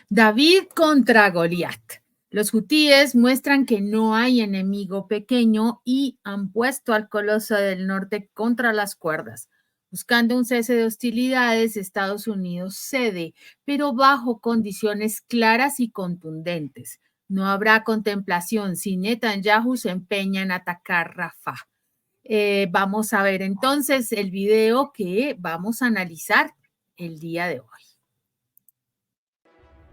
David contra Goliat. Los hutíes muestran que no hay enemigo pequeño y han puesto al coloso del norte contra las cuerdas. Buscando un cese de hostilidades, Estados Unidos cede, pero bajo condiciones claras y contundentes. No habrá contemplación si Netanyahu se empeña en atacar Rafah. Vamos a ver entonces el video que vamos a analizar el día de hoy.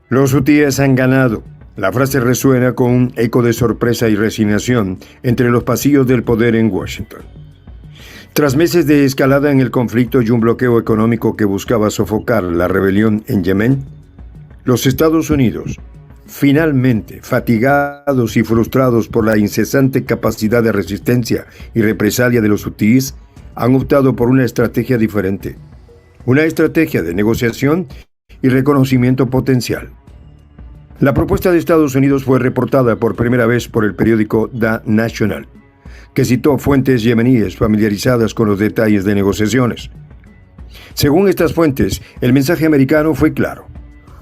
Los hutíes han ganado. La frase resuena con un eco de sorpresa y resignación entre los pasillos del poder en Washington. Tras meses de escalada en el conflicto y un bloqueo económico que buscaba sofocar la rebelión en Yemen, los Estados Unidos, finalmente fatigados y frustrados por la incesante capacidad de resistencia y represalia de los hutíes, han optado por una estrategia diferente. Una estrategia de negociación y reconocimiento potencial. La propuesta de Estados Unidos fue reportada por primera vez por el periódico The National, que citó fuentes yemeníes familiarizadas con los detalles de negociaciones. Según estas fuentes, el mensaje americano fue claro.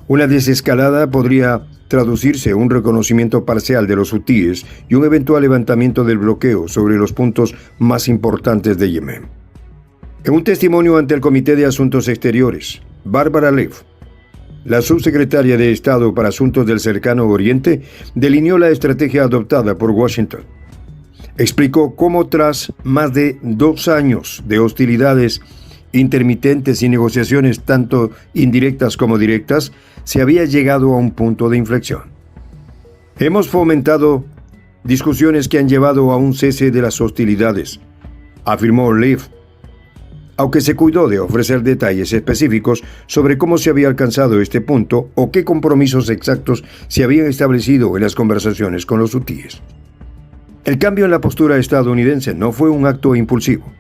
Una desescalada podría traducirse en un reconocimiento parcial de los hutíes y un eventual levantamiento del bloqueo sobre los puntos más importantes de Yemen. En un testimonio ante el Comité de Asuntos Exteriores, Barbara Leaf, la subsecretaria de Estado para Asuntos del Cercano Oriente, delineó la estrategia adoptada por Washington. Explicó cómo tras más de 2 años de hostilidades intermitentes y negociaciones tanto indirectas como directas, se había llegado a un punto de inflexión. Hemos fomentado discusiones que han llevado a un cese de las hostilidades, afirmó Leaf, aunque se cuidó de ofrecer detalles específicos sobre cómo se había alcanzado este punto o qué compromisos exactos se habían establecido en las conversaciones con los hutíes. El cambio en la postura estadounidense no fue un acto impulsivo,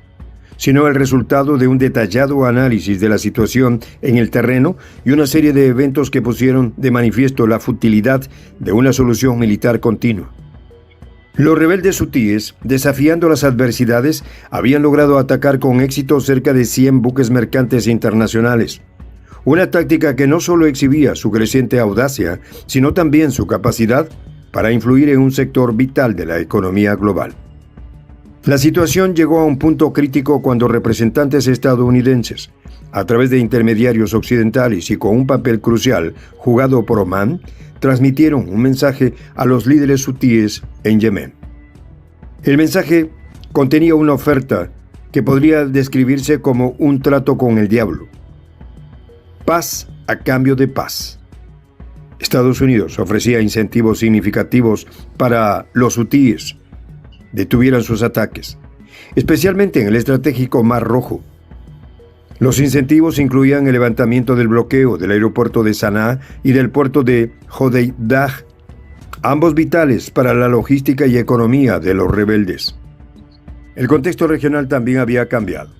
sino el resultado de un detallado análisis de la situación en el terreno y una serie de eventos que pusieron de manifiesto la futilidad de una solución militar continua. Los rebeldes hutíes, desafiando las adversidades, habían logrado atacar con éxito cerca de 100 buques mercantes internacionales. Una táctica que no solo exhibía su creciente audacia, sino también su capacidad para influir en un sector vital de la economía global. La situación llegó a un punto crítico cuando representantes estadounidenses, a través de intermediarios occidentales y con un papel crucial jugado por Omán, transmitieron un mensaje a los líderes hutíes en Yemen. El mensaje contenía una oferta que podría describirse como un trato con el diablo. Paz a cambio de paz. Estados Unidos ofrecía incentivos significativos para los hutíes detuvieran sus ataques, especialmente en el estratégico Mar Rojo. Los incentivos incluían el levantamiento del bloqueo del aeropuerto de Sanaa y del puerto de Hodeidah, ambos vitales para la logística y economía de los rebeldes. El contexto regional también había cambiado,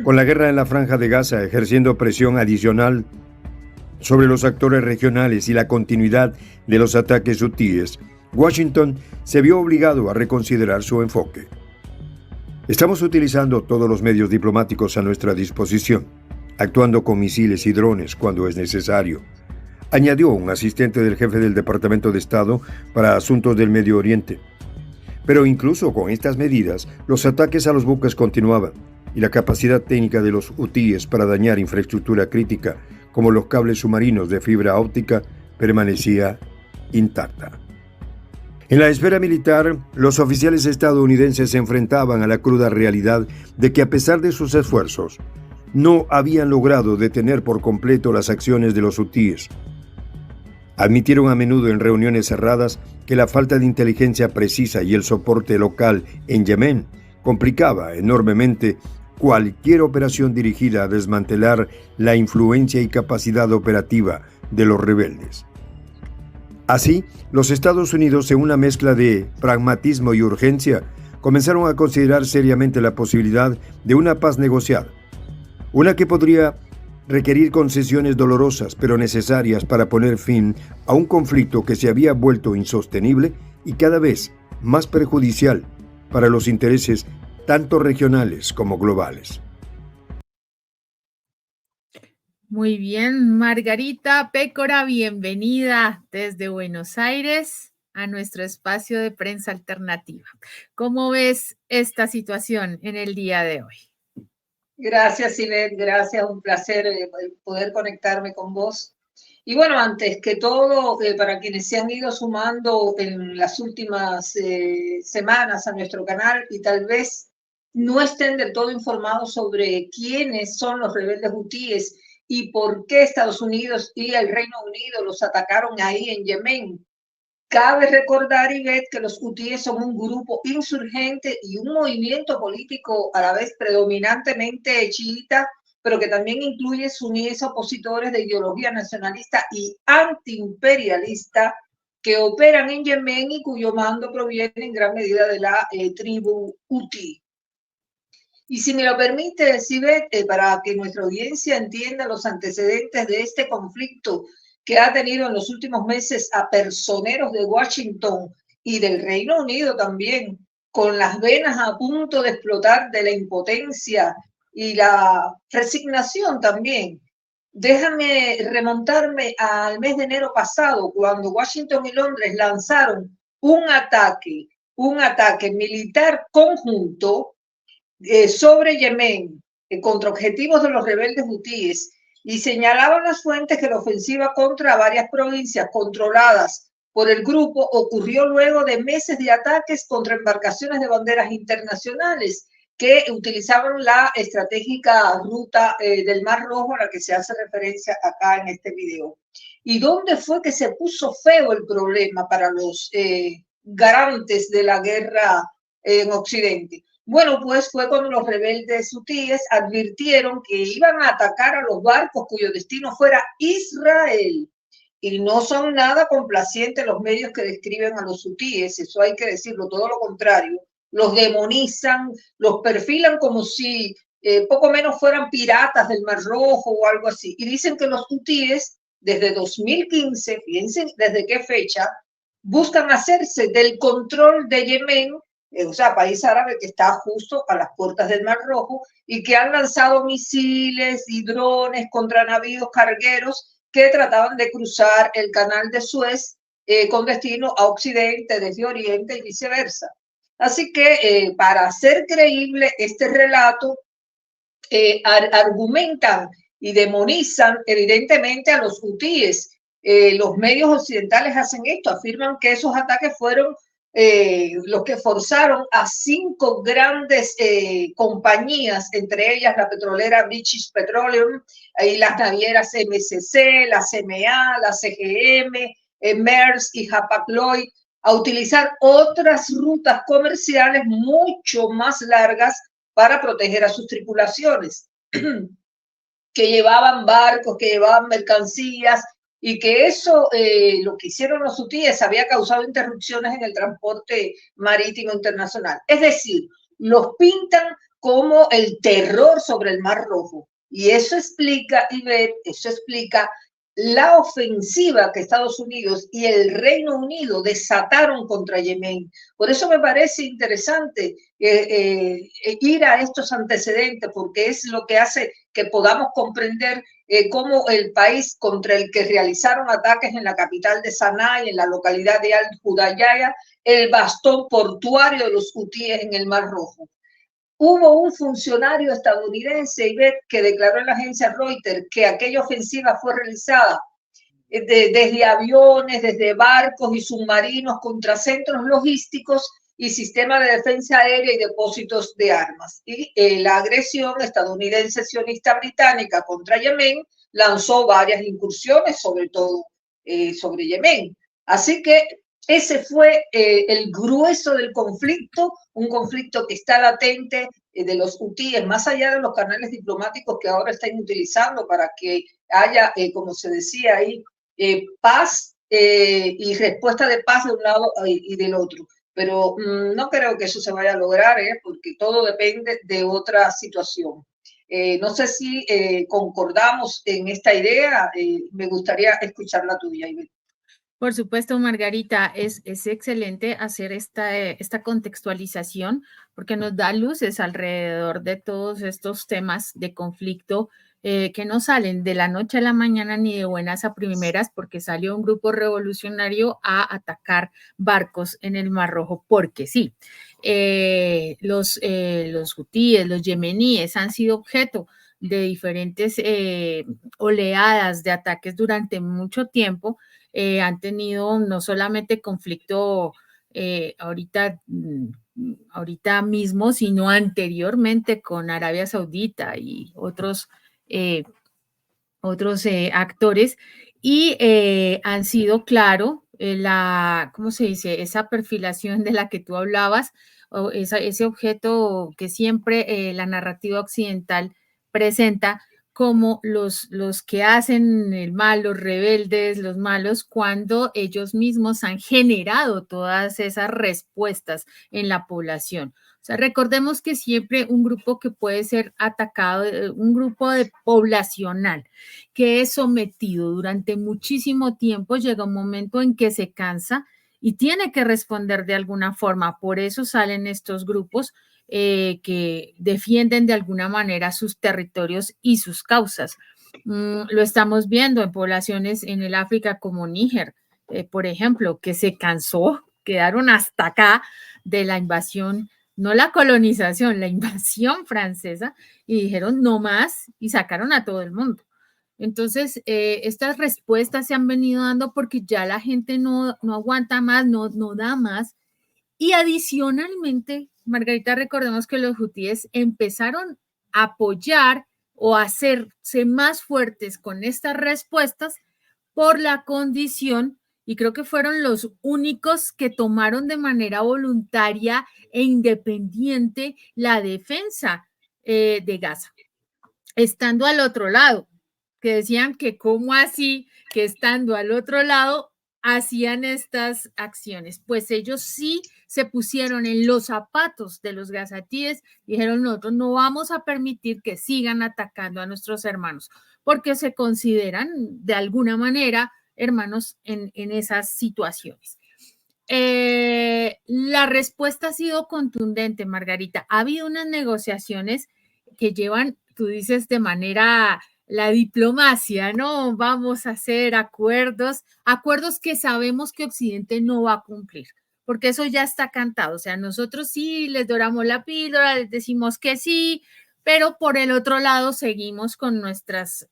con la guerra en la Franja de Gaza ejerciendo presión adicional sobre los actores regionales y la continuidad de los ataques hutíes. Washington se vio obligado a reconsiderar su enfoque. Estamos utilizando todos los medios diplomáticos a nuestra disposición, actuando con misiles y drones cuando es necesario, añadió un asistente del jefe del Departamento de Estado para Asuntos del Medio Oriente. Pero incluso con estas medidas, los ataques a los buques continuaban y la capacidad técnica de los hutíes para dañar infraestructura crítica, como los cables submarinos de fibra óptica, permanecía intacta. En la esfera militar, los oficiales estadounidenses se enfrentaban a la cruda realidad de que a pesar de sus esfuerzos, no habían logrado detener por completo las acciones de los hutíes. Admitieron a menudo en reuniones cerradas que la falta de inteligencia precisa y el soporte local en Yemen complicaba enormemente cualquier operación dirigida a desmantelar la influencia y capacidad operativa de los rebeldes. Así, los Estados Unidos, en una mezcla de pragmatismo y urgencia, comenzaron a considerar seriamente la posibilidad de una paz negociada, una que podría requerir concesiones dolorosas pero necesarias para poner fin a un conflicto que se había vuelto insostenible y cada vez más perjudicial para los intereses tanto regionales como globales. Muy bien, Margarita Pécora, bienvenida desde Buenos Aires a nuestro espacio de prensa alternativa. ¿Cómo ves esta situación en el día de hoy? Gracias, Ivette, gracias, un placer poder conectarme con vos. Y bueno, antes que todo, para quienes se han ido sumando en las últimas semanas a nuestro canal y tal vez no estén del todo informados sobre quiénes son los rebeldes hutíes y por qué Estados Unidos y el Reino Unido los atacaron ahí en Yemen. Cabe recordar, Ivette, que los hutíes son un grupo insurgente y un movimiento político a la vez predominantemente chiita, pero que también incluye suníes opositores de ideología nacionalista y antiimperialista que operan en Yemen y cuyo mando proviene en gran medida de la tribu hutí. Y si me lo permite, Ivette, para que nuestra audiencia entienda los antecedentes de este conflicto que ha tenido en los últimos meses a personeros de Washington y del Reino Unido también, con las venas a punto de explotar de la impotencia y la resignación también. Déjame remontarme al mes de enero pasado, cuando Washington y Londres lanzaron un ataque militar conjunto sobre Yemen contra objetivos de los rebeldes hutíes y señalaban las fuentes que la ofensiva contra varias provincias controladas por el grupo ocurrió luego de meses de ataques contra embarcaciones de banderas internacionales que utilizaban la estratégica ruta del Mar Rojo a la que se hace referencia acá en este video. ¿Y dónde fue que se puso feo el problema para los garantes de la guerra en Occidente? Bueno, pues fue cuando los rebeldes hutíes advirtieron que iban a atacar a los barcos cuyo destino fuera Israel. Y no son nada complacientes los medios que describen a los hutíes, eso hay que decirlo, todo lo contrario. Los demonizan, los perfilan como si poco menos fueran piratas del Mar Rojo o algo así. Y dicen que los hutíes, desde 2015, fíjense desde qué fecha, buscan hacerse del control de Yemen, o sea, país árabe que está justo a las puertas del Mar Rojo y que han lanzado misiles y drones contra navíos cargueros que trataban de cruzar el canal de Suez con destino a Occidente, desde Oriente y viceversa. Así que para hacer creíble este relato, argumentan y demonizan evidentemente a los hutíes. Los medios occidentales hacen esto, afirman que esos ataques fueron los que forzaron a 5 grandes compañías, entre ellas la petrolera British Petroleum y las navieras MSC, la CMA, la CGM, Maersk y Hapag-Lloyd, a utilizar otras rutas comerciales mucho más largas para proteger a sus tripulaciones, que llevaban barcos, que llevaban mercancías, y que eso, lo que hicieron los hutíes, había causado interrupciones en el transporte marítimo internacional. Es decir, los pintan como el terror sobre el Mar Rojo. Y eso explica, Ivette, eso explica la ofensiva que Estados Unidos y el Reino Unido desataron contra Yemen. Por eso me parece interesante ir a estos antecedentes, porque es lo que hace que podamos comprender cómo el país contra el que realizaron ataques en la capital de Saná y en la localidad de Al-Hudayaya, el bastón portuario de los hutíes en el Mar Rojo. Hubo un funcionario estadounidense, Ivette, que declaró en la agencia Reuters que aquella ofensiva fue realizada desde aviones, desde barcos y submarinos contra centros logísticos y sistemas de defensa aérea y depósitos de armas. Y la agresión estadounidense sionista británica contra Yemen lanzó varias incursiones, sobre todo sobre Yemen. Así que ese fue el grueso del conflicto, un conflicto que está latente de los hutíes, más allá de los canales diplomáticos que ahora están utilizando para que haya, como se decía ahí, paz y respuesta de paz de un lado y del otro. Pero no creo que eso se vaya a lograr, porque todo depende de otra situación. No sé si concordamos en esta idea. Me gustaría escuchar la tuya, Ivette. Por supuesto, Margarita, es excelente hacer esta contextualización porque nos da luces alrededor de todos estos temas de conflicto que no salen de la noche a la mañana ni de buenas a primeras, porque salió un grupo revolucionario a atacar barcos en el Mar Rojo, porque sí. Los hutíes, los yemeníes han sido objeto de diferentes oleadas de ataques durante mucho tiempo. Han tenido no solamente conflicto ahorita mismo, sino anteriormente con Arabia Saudita y otros actores, y han sido, claro, ¿cómo se dice? Esa perfilación de la que tú hablabas, o ese objeto que siempre la narrativa occidental presenta como los que hacen el mal, los rebeldes, los malos, cuando ellos mismos han generado todas esas respuestas en la población. O sea, recordemos que siempre un grupo que puede ser atacado, un grupo poblacional que es sometido durante muchísimo tiempo, llega un momento en que se cansa y tiene que responder de alguna forma. Por eso salen estos grupos que defienden de alguna manera sus territorios y sus causas. Lo estamos viendo en poblaciones en el África como Níger, por ejemplo, que se cansó, quedaron hasta acá de la invasión, no la colonización, la invasión francesa, y dijeron no más y sacaron a todo el mundo. Entonces, estas respuestas se han venido dando porque ya la gente no aguanta más, no da más. Y adicionalmente, Margarita, recordemos que los hutíes empezaron a apoyar o a hacerse más fuertes con estas respuestas por la condición, y creo que fueron los únicos que tomaron de manera voluntaria e independiente la defensa de Gaza, estando al otro lado, que decían que cómo así, que estando al otro lado hacían estas acciones. Pues ellos sí se pusieron en los zapatos de los gazatíes, dijeron nosotros no vamos a permitir que sigan atacando a nuestros hermanos, porque se consideran de alguna manera hermanos en esas situaciones. La respuesta ha sido contundente, Margarita. Ha habido unas negociaciones que llevan, tú dices, de manera la diplomacia, ¿no? Vamos a hacer acuerdos que sabemos que Occidente no va a cumplir, porque eso ya está cantado. O sea, nosotros sí les doramos la píldora, les decimos que sí, pero por el otro lado seguimos con nuestras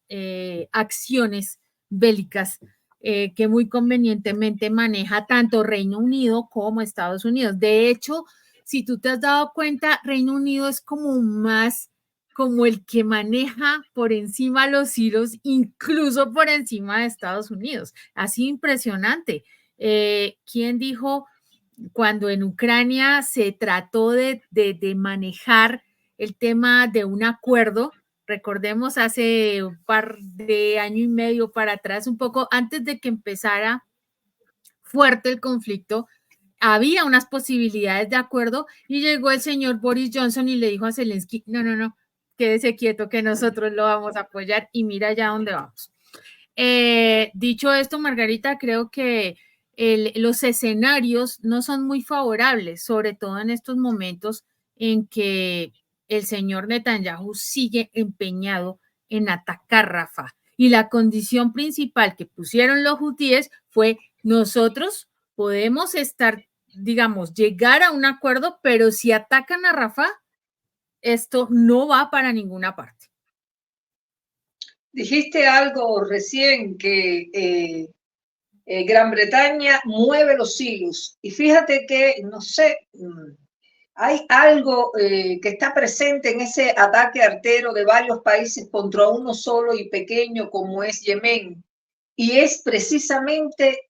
acciones bélicas que muy convenientemente maneja tanto Reino Unido como Estados Unidos. De hecho, si tú te has dado cuenta, Reino Unido es como más como el que maneja por encima los hilos, incluso por encima de Estados Unidos. Así impresionante. ¿Quién dijo cuando en Ucrania se trató de manejar el tema de un acuerdo? Recordemos hace un par de año y medio para atrás, un poco antes de que empezara fuerte el conflicto, había unas posibilidades de acuerdo y llegó el señor Boris Johnson y le dijo a Zelensky, no, quédese quieto que nosotros lo vamos a apoyar y mira ya dónde vamos. Dicho esto, Margarita, creo que los escenarios no son muy favorables, sobre todo en estos momentos en que el señor Netanyahu sigue empeñado en atacar Rafah. Y la condición principal que pusieron los hutíes fue nosotros podemos estar, digamos, llegar a un acuerdo, pero si atacan a Rafah, esto no va para ninguna parte. Dijiste algo recién que Gran Bretaña mueve los hilos y fíjate que, no sé, hay algo que está presente en ese ataque artero de varios países contra uno solo y pequeño como es Yemen, y es precisamente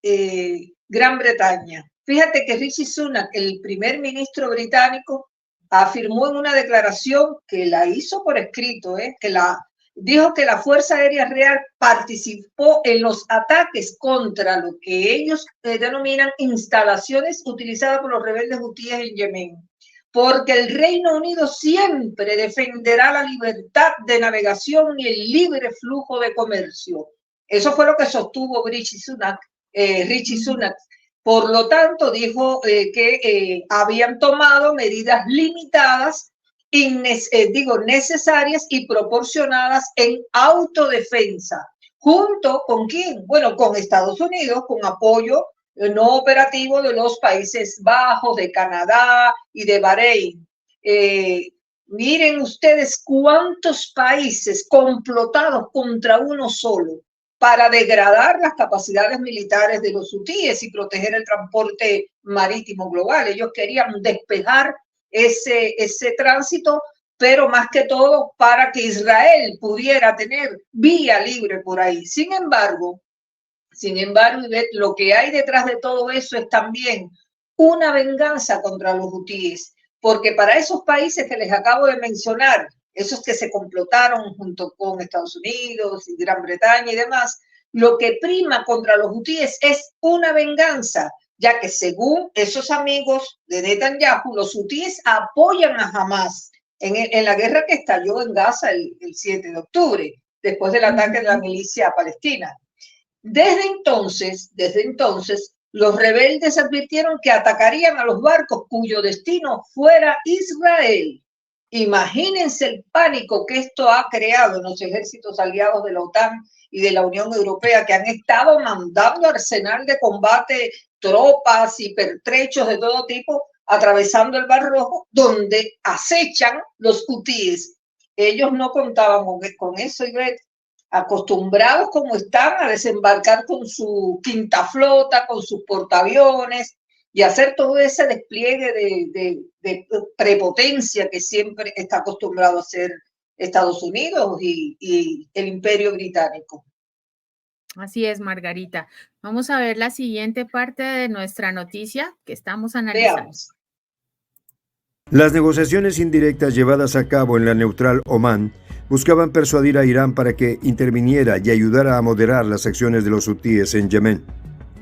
Gran Bretaña. Fíjate que Rishi Sunak, el primer ministro británico, afirmó en una declaración que la hizo por escrito, dijo que la Fuerza Aérea Real participó en los ataques contra lo que ellos denominan instalaciones utilizadas por los rebeldes hutíes en Yemen, porque el Reino Unido siempre defenderá la libertad de navegación y el libre flujo de comercio. Eso fue lo que sostuvo Rishi Sunak. Por lo tanto, dijo que habían tomado medidas limitadas necesarias y proporcionadas en autodefensa. ¿Junto con quién? Bueno, con Estados Unidos, con apoyo no operativo de los Países Bajos, de Canadá y de Bahrein. Miren ustedes cuántos países complotados contra uno solo para degradar las capacidades militares de los hutíes y proteger el transporte marítimo global. Ellos querían despejar ese tránsito, pero más que todo para que Israel pudiera tener vía libre por ahí. Sin embargo, Ivette, lo que hay detrás de todo eso es también una venganza contra los hutíes, porque para esos países que les acabo de mencionar, esos que se complotaron junto con Estados Unidos y Gran Bretaña y demás, lo que prima contra los hutíes es una venganza, ya que según esos amigos de Netanyahu, los hutíes apoyan a Hamas en la guerra que estalló en Gaza el 7 de octubre, después del ataque de la milicia palestina. Desde entonces, los rebeldes advirtieron que atacarían a los barcos cuyo destino fuera Israel. Imagínense el pánico que esto ha creado en los ejércitos aliados de la OTAN y de la Unión Europea, que han estado mandando arsenal de combate, tropas y pertrechos de todo tipo, atravesando el Mar Rojo, donde acechan los hutíes. Ellos no contaban con eso, Ivette, acostumbrados como están a desembarcar con su quinta flota, con sus portaaviones y hacer todo ese despliegue de prepotencia que siempre está acostumbrado a hacer Estados Unidos y el Imperio Británico. Así es, Margarita. Vamos a ver la siguiente parte de nuestra noticia que estamos analizando. Veamos. Las negociaciones indirectas llevadas a cabo en la neutral Omán buscaban persuadir a Irán para que interviniera y ayudara a moderar las acciones de los hutíes en Yemen.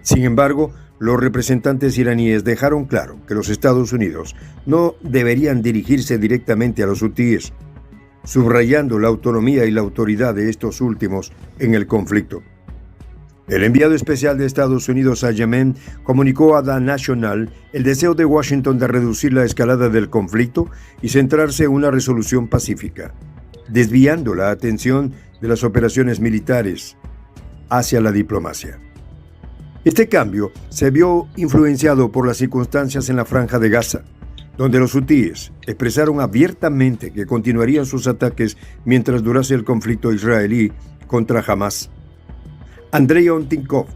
Sin embargo, los representantes iraníes dejaron claro que los Estados Unidos no deberían dirigirse directamente a los hutíes, subrayando la autonomía y la autoridad de estos últimos en el conflicto. El enviado especial de Estados Unidos a Yemen comunicó a The National el deseo de Washington de reducir la escalada del conflicto y centrarse en una resolución pacífica, desviando la atención de las operaciones militares hacia la diplomacia. Este cambio se vio influenciado por las circunstancias en la Franja de Gaza, donde los hutíes expresaron abiertamente que continuarían sus ataques mientras durase el conflicto israelí contra Hamas. Andrei Ontikov,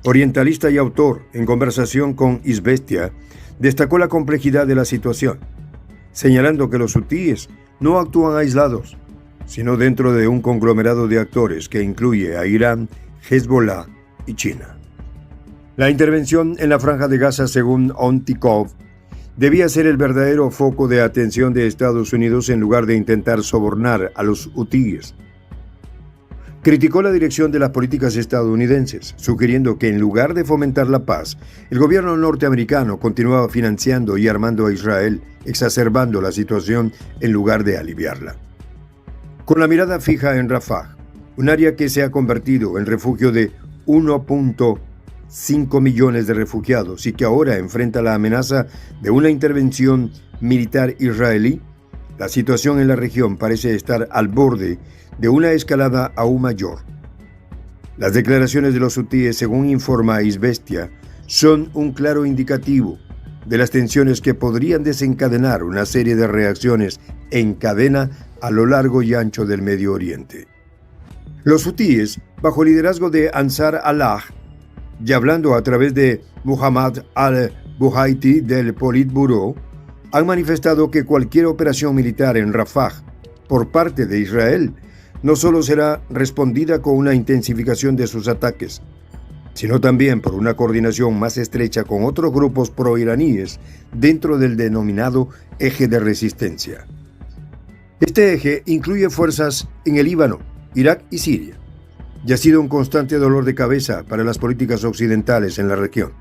orientalista y autor, en conversación con Izvestia, destacó la complejidad de la situación, señalando que los hutíes no actúan aislados, sino dentro de un conglomerado de actores que incluye a Irán, Hezbollah y China. La intervención en la Franja de Gaza, según Ontikov, debía ser el verdadero foco de atención de Estados Unidos en lugar de intentar sobornar a los hutíes. Criticó la dirección de las políticas estadounidenses, sugiriendo que en lugar de fomentar la paz, el gobierno norteamericano continuaba financiando y armando a Israel, exacerbando la situación en lugar de aliviarla. Con la mirada fija en Rafah, un área que se ha convertido en refugio de 1.5 millones de refugiados y que ahora enfrenta la amenaza de una intervención militar israelí, la situación en la región parece estar al borde de una escalada aún mayor. Las declaraciones de los hutíes, según informa Izvestia, son un claro indicativo de las tensiones que podrían desencadenar una serie de reacciones en cadena a lo largo y ancho del Medio Oriente. Los hutíes, bajo liderazgo de Ansar Allah, y hablando a través de Muhammad al-Buhaiti del Politburo, han manifestado que cualquier operación militar en Rafah por parte de Israel no solo será respondida con una intensificación de sus ataques, sino también por una coordinación más estrecha con otros grupos proiraníes dentro del denominado eje de resistencia. Este eje incluye fuerzas en el Líbano, Irak y Siria, y ha sido un constante dolor de cabeza para las políticas occidentales en la región.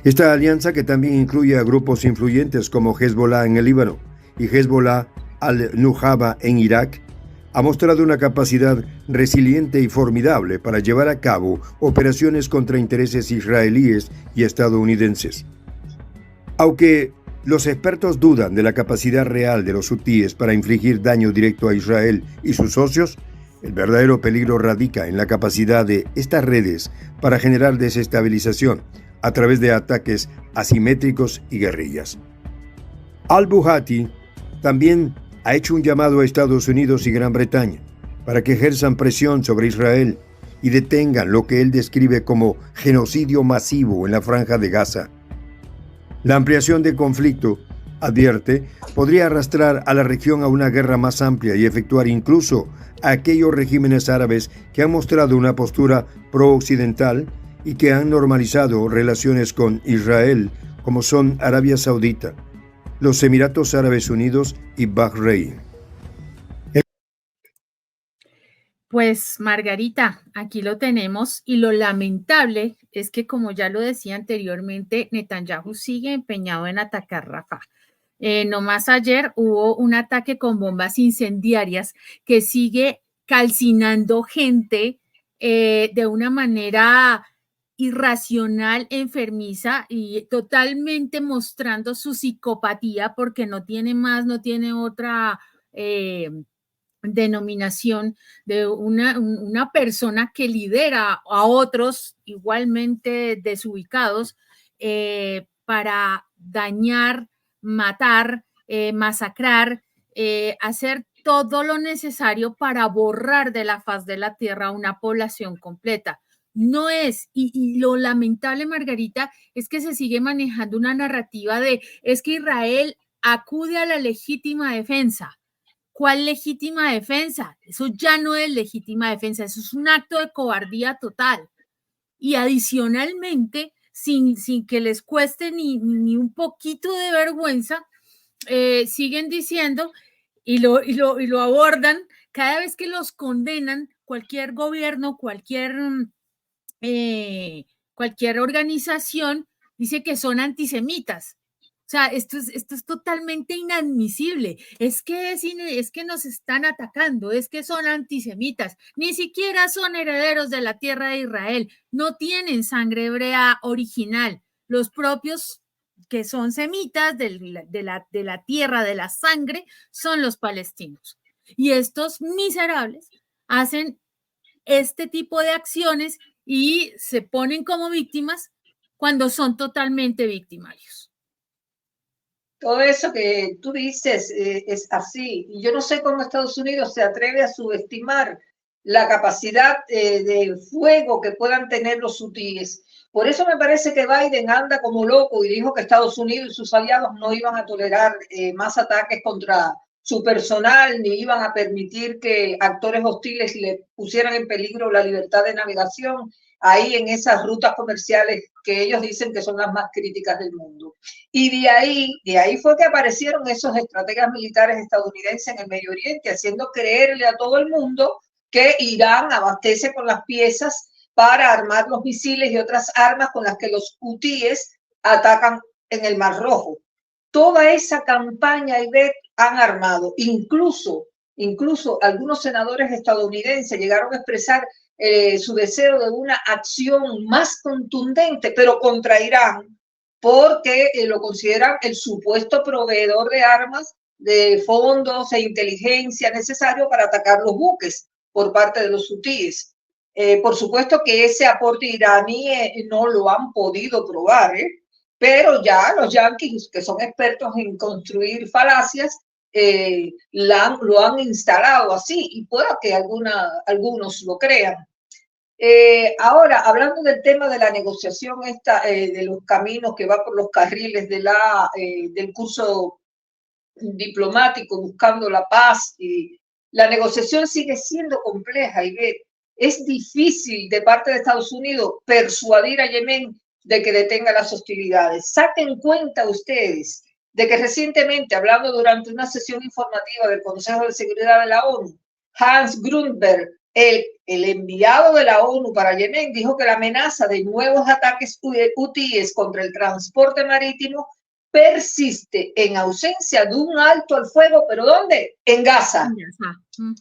Esta alianza, que también incluye a grupos influyentes como Hezbollah en el Líbano y Hezbollah al-Nujaba en Irak, ha mostrado una capacidad resiliente y formidable para llevar a cabo operaciones contra intereses israelíes y estadounidenses. Aunque Los expertos dudan de la capacidad real de los hutíes para infligir daño directo a Israel y sus socios. El verdadero peligro radica en la capacidad de estas redes para generar desestabilización a través de ataques asimétricos y guerrillas. Al-Buhati también ha hecho un llamado a Estados Unidos y Gran Bretaña para que ejerzan presión sobre Israel y detengan lo que él describe como genocidio masivo en la Franja de Gaza. La ampliación del conflicto, advierte, podría arrastrar a la región a una guerra más amplia y efectuar incluso a aquellos regímenes árabes que han mostrado una postura pro-occidental y que han normalizado relaciones con Israel, como son Arabia Saudita, los Emiratos Árabes Unidos y Bahrein. Pues Margarita, aquí lo tenemos y lo lamentable es que, como ya lo decía anteriormente, Netanyahu sigue empeñado en atacar Rafah. Nomás ayer hubo un ataque con bombas incendiarias que sigue calcinando gente de una manera irracional, enfermiza y totalmente mostrando su psicopatía porque no tiene más, no tiene otra denominación de una persona que lidera a otros igualmente desubicados para dañar, matar, masacrar, hacer todo lo necesario para borrar de la faz de la tierra a una población completa. No es, y lo lamentable, Margarita, es que se sigue manejando una narrativa de es que Israel acude a la legítima defensa. ¿Cuál legítima defensa? Eso ya no es legítima defensa, eso es un acto de cobardía total. Y adicionalmente, sin que les cueste ni un poquito de vergüenza, siguen diciendo y lo abordan cada vez que los condenan cualquier gobierno, cualquier organización, dice que son antisemitas. O sea, esto es totalmente inadmisible. Es que nos están atacando, es que son antisemitas. Ni siquiera son herederos de la tierra de Israel. No tienen sangre hebrea original. Los propios que son semitas de la tierra, de la sangre, son los palestinos. Y estos miserables hacen este tipo de acciones y se ponen como víctimas cuando son totalmente victimarios. Todo eso que tú dices es así. Y yo no sé cómo Estados Unidos se atreve a subestimar la capacidad de fuego que puedan tener los hutíes. Por eso me parece que Biden anda como loco y dijo que Estados Unidos y sus aliados no iban a tolerar más ataques contra su personal, ni iban a permitir que actores hostiles le pusieran en peligro la libertad de navegación ahí en esas rutas comerciales que ellos dicen que son las más críticas del mundo. Y de ahí fue que aparecieron esos estrategas militares estadounidenses en el Medio Oriente, haciendo creerle a todo el mundo que Irán abastece con las piezas para armar los misiles y otras armas con las que los hutíes atacan en el Mar Rojo. Toda esa campaña, Ivette, han armado. Incluso algunos senadores estadounidenses llegaron a expresar su deseo de una acción más contundente, pero contra Irán, porque lo consideran el supuesto proveedor de armas, de fondos e inteligencia necesario para atacar los buques por parte de los hutíes. Por supuesto que ese aporte iraní no lo han podido probar, pero ya los yanquis, que son expertos en construir falacias, lo han instalado así y pueda que algunos lo crean. Ahora, hablando del tema de la negociación de los caminos que va por los carriles del curso diplomático buscando la paz, y la negociación sigue siendo compleja y es difícil de parte de Estados Unidos persuadir a Yemen de que detenga las hostilidades. Saquen cuenta ustedes de que recientemente, hablando durante una sesión informativa del Consejo de Seguridad de la ONU, Hans Grundberg, el enviado de la ONU para Yemen, dijo que la amenaza de nuevos ataques hutíes contra el transporte marítimo persiste en ausencia de un alto al fuego, ¿pero dónde? En Gaza,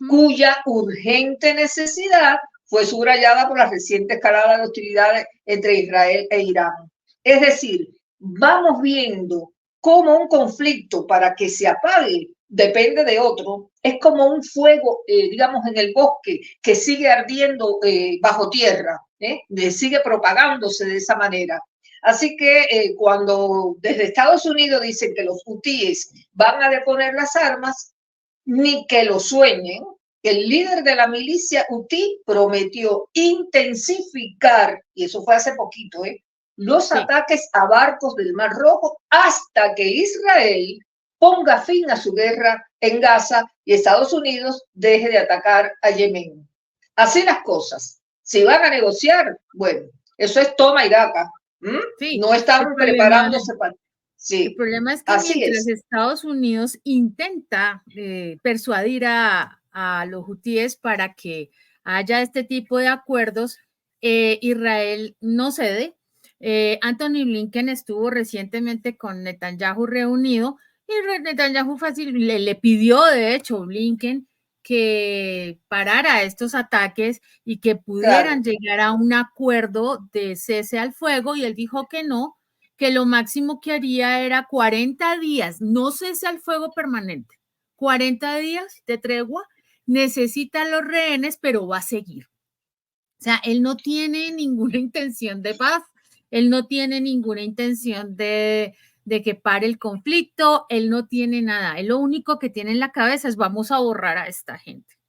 cuya urgente necesidad fue subrayada por la reciente escalada de hostilidades entre Israel e Irán. Es decir, vamos viendo como un conflicto para que se apague depende de otro, es como un fuego, digamos, en el bosque que sigue ardiendo bajo tierra, sigue propagándose de esa manera. Así que cuando desde Estados Unidos dicen que los hutíes van a deponer las armas, ni que lo sueñen. El líder de la milicia hutí prometió intensificar, y eso fue hace poquito, los ataques a barcos del Mar Rojo hasta que Israel ponga fin a su guerra en Gaza y Estados Unidos deje de atacar a Yemen. Así las cosas. Si van a negociar, bueno, eso es toma y daca. Sí, no están preparándose para... Sí, el problema es que mientras Estados Unidos intenta persuadir a los hutíes para que haya este tipo de acuerdos, Israel no cede. Anthony Blinken estuvo recientemente con Netanyahu reunido y Netanyahu fácil le pidió, de hecho, Blinken que parara estos ataques y que pudieran llegar a un acuerdo de cese al fuego, y él dijo que no, que lo máximo que haría era 40 días, no cese al fuego permanente, 40 días de tregua, necesita los rehenes, pero va a seguir. O sea, él no tiene ninguna intención de paz, él no tiene ninguna intención de que pare el conflicto, él no tiene nada, él lo único que tiene en la cabeza es vamos a borrar a esta gente.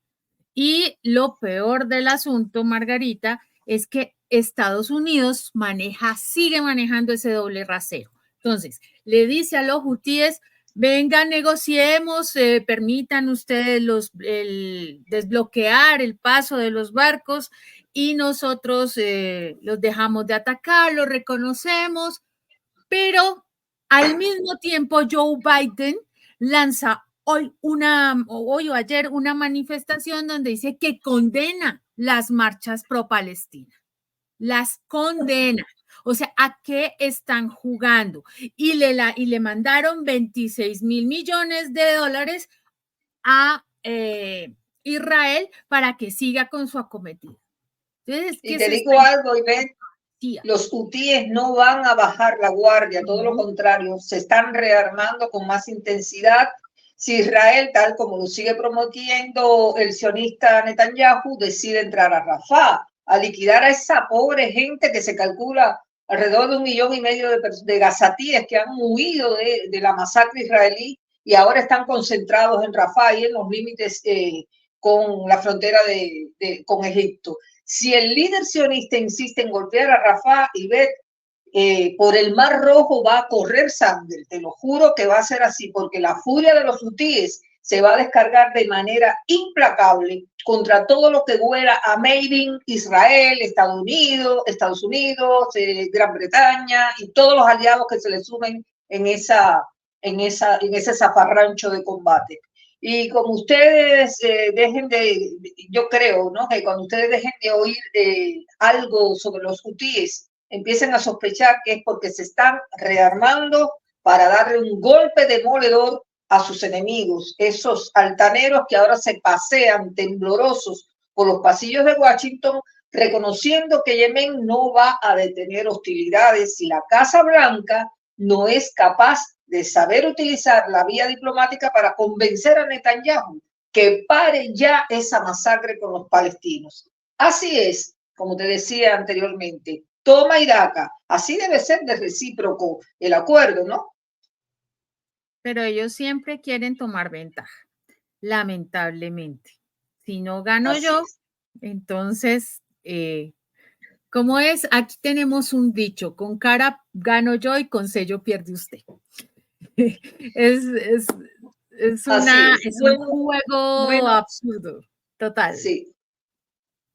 Y lo peor del asunto, Margarita, es que Estados Unidos sigue manejando ese doble rasero. Entonces, le dice a los hutíes, venga, negociemos, permitan ustedes desbloquear el paso de los barcos y nosotros los dejamos de atacar, los reconocemos, pero al mismo tiempo Joe Biden lanza hoy o ayer una manifestación donde dice que condena las marchas pro-Palestina, las condena. O sea, ¿a qué están jugando? Y le mandaron 26 mil millones de dólares a Israel para que siga con su acometida. Entonces, y te digo algo, Ivette, los hutíes no van a bajar la guardia, todo lo contrario, se están rearmando con más intensidad. Si Israel, tal como lo sigue prometiendo el sionista Netanyahu, decide entrar a Rafah, a liquidar a esa pobre gente que se calcula alrededor de 1,5 millones de gazatíes que han huido de la masacre israelí y ahora están concentrados en Rafah y en los límites con la frontera con Egipto. Si el líder sionista insiste en golpear a Rafah y por el Mar Rojo va a correr sangre, te lo juro que va a ser así, porque la furia de los hutíes se va a descargar de manera implacable contra todo lo que huela a Made in Israel, Estados Unidos, Gran Bretaña y todos los aliados que se le sumen en ese zafarrancho de combate. Y como ustedes yo creo, ¿no?, que cuando ustedes dejen de oír algo sobre los hutíes, empiecen a sospechar que es porque se están rearmando para darle un golpe demoledor a sus enemigos, esos altaneros que ahora se pasean temblorosos por los pasillos de Washington, reconociendo que Yemen no va a detener hostilidades si la Casa Blanca no es capaz de saber utilizar la vía diplomática para convencer a Netanyahu que pare ya esa masacre con los palestinos. Así es, como te decía anteriormente, toma y daca. Así debe ser de recíproco el acuerdo, ¿no? Pero ellos siempre quieren tomar ventaja, lamentablemente. Si no gano yo, entonces, ¿cómo es? Aquí tenemos un dicho, con cara gano yo y con sello pierde usted. Es un juego absurdo, total. Sí.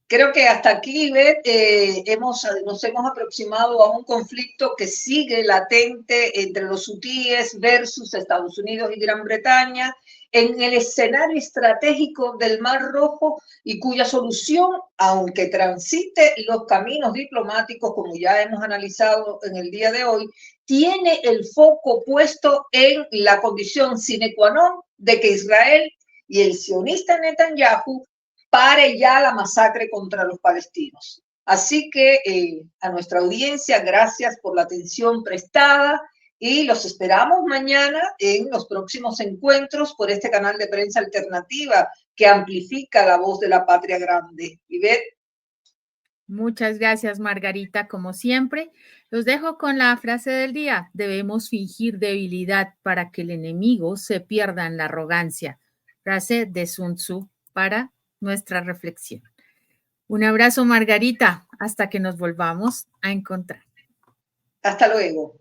Creo que hasta aquí, Ivette, nos hemos aproximado a un conflicto que sigue latente entre los hutíes versus Estados Unidos y Gran Bretaña en el escenario estratégico del Mar Rojo y cuya solución, aunque transite los caminos diplomáticos, como ya hemos analizado en el día de hoy, tiene el foco puesto en la condición sine qua non de que Israel y el sionista Netanyahu pare ya la masacre contra los palestinos. Así que a nuestra audiencia, gracias por la atención prestada Y los esperamos mañana en los próximos encuentros por este canal de prensa alternativa que amplifica la voz de la patria grande. Ivette. Muchas gracias, Margarita, como siempre. Los dejo con la frase del día. Debemos fingir debilidad para que el enemigo se pierda en la arrogancia. Frase de Sun Tzu para nuestra reflexión. Un abrazo, Margarita, hasta que nos volvamos a encontrar. Hasta luego.